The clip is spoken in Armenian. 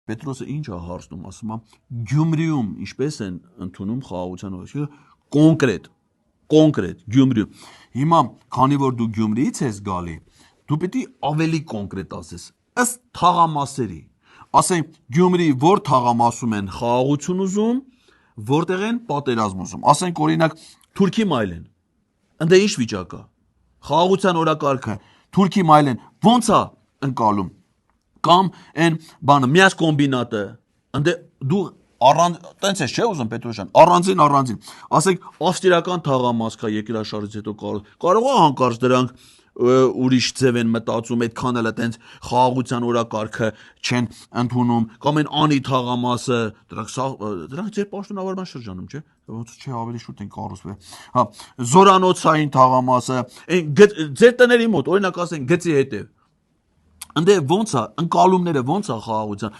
Պետրոսը ինչ է հարցնում, ասում է Գյումրիում ինչպես են ընդունում խաղաղության օրենքը կոնկրետ Գյումրիում։ Հիմա քանի որ դու Գյումրիից ես գալի, դու պիտի ավելի կոնկրետ ասես, ըստ թաղամասերի։ Ասենք Գյումրի որ թաղամասում են խաղաղություն ուզում, որտեղ են պատերազմ ուզում։ Ասենք օրինակ Թուրքի մայլեն։ Ընդ ինչ վիճակ է։ Խաղաղության օրակարգը Թուրքի մայլեն ո՞նց է ընկալում։ Կամ այն բանը միած կոմբինատը ընդ դու տենց ես չէ ուզում Պետրոսյան առանձին ասենք ավստրիական թաղամաս կա երկրաշարժից հետո կարող է հանկարծ դրանք ուրիշ ձև են մտածում, այդքան էլ տենց խաղաղության օրակարգը չեն ընդունում, կամ այն անի թաղամասը, դրանք ձեր պաշտոնավարման շրջանում, չէ՞, ոնց չէ ավելի շուտ են կառուցվել։ Հա, զորանոցային թաղամասը, այն ձեր տների մոտ, օրինակ ասենք գծի հետև։ Ընդ ոնց է ընկալումները ոնց է խաղաղության